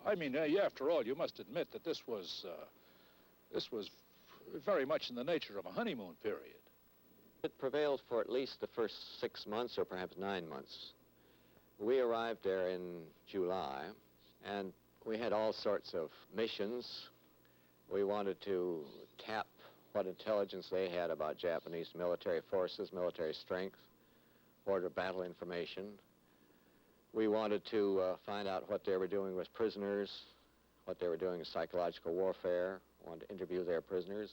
I mean, after all, you must admit that this was very much in the nature of a honeymoon period. It prevailed for at least the first 6 months or perhaps 9 months. We arrived there in July, and we had all sorts of missions. We wanted to tap what intelligence they had about Japanese military forces, military strength, order battle information. We wanted to find out what they were doing with prisoners, what they were doing in psychological warfare, wanted to interview their prisoners.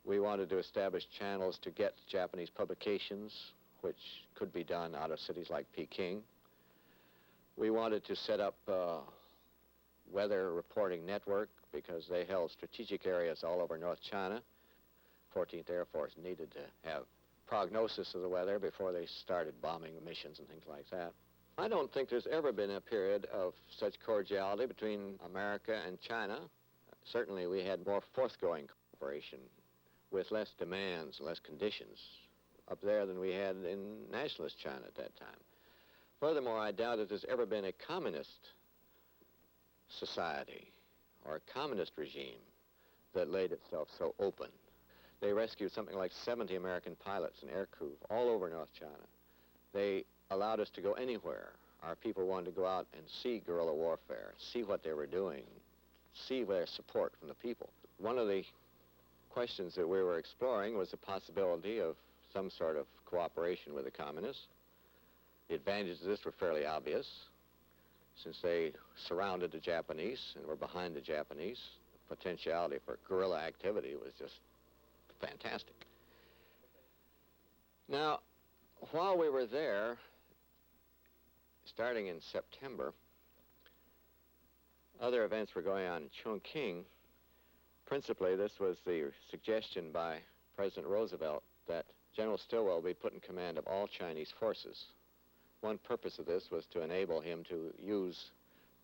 We wanted to establish channels to get Japanese publications, which could be done out of cities like Peking. We wanted to set up a weather reporting network because they held strategic areas all over North China. 14th Air Force needed to have prognosis of the weather before they started bombing missions and things like that. I don't think there's ever been a period of such cordiality between America and China. Certainly we had more forthgoing cooperation with less demands, less conditions up there than we had in nationalist China at that time. Furthermore, I doubt that there's ever been a communist society or a communist regime that laid itself so open. They rescued something like 70 American pilots and aircrew all over North China. They allowed us to go anywhere. Our people wanted to go out and see guerrilla warfare, see what they were doing, see their support from the people. One of the questions that we were exploring was the possibility of some sort of cooperation with the communists. The advantages of this were fairly obvious. Since they surrounded the Japanese and were behind the Japanese, the potentiality for guerrilla activity was just fantastic. Now, while we were there, starting in September, other events were going on in Chongqing. Principally, this was the suggestion by President Roosevelt that General Stilwell be put in command of all Chinese forces. One purpose of this was to enable him to use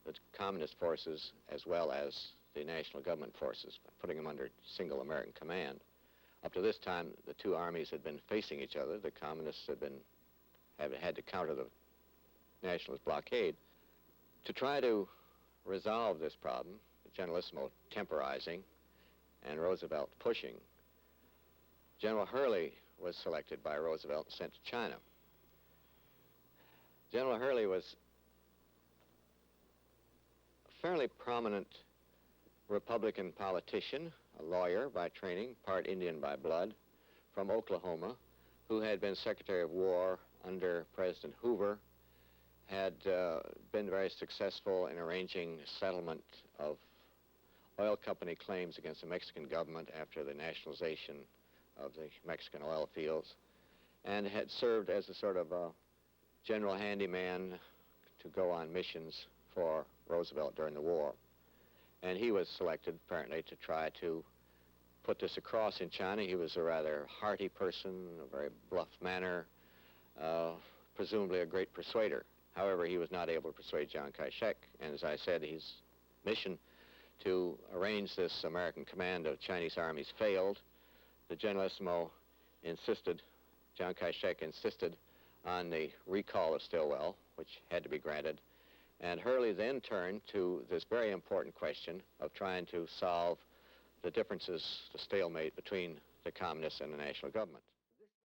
the communist forces as well as the national government forces, by putting them under single American command. Up to this time, the two armies had been facing each other. The communists had to counter the nationalist blockade. To try to resolve this problem, Generalissimo temporizing and Roosevelt pushing, General Hurley was selected by Roosevelt and sent to China. General Hurley was a fairly prominent Republican politician, a lawyer by training, part Indian by blood, from Oklahoma, who had been Secretary of War under President Hoover, had been very successful in arranging settlement of oil company claims against the Mexican government after the nationalization of the Mexican oil fields, and had served as a sort of a general handyman to go on missions for Roosevelt during the war. And he was selected, apparently, to try to put this across in China. He was a rather hearty person, a very bluff manner, presumably a great persuader. However, he was not able to persuade Chiang Kai-shek, and as I said, his mission to arrange this American command of Chinese armies failed. The Generalissimo insisted, Chiang Kai-shek insisted on the recall of Stilwell, which had to be granted, and Hurley then turned to this very important question of trying to solve the differences, the stalemate between the communists and the national government.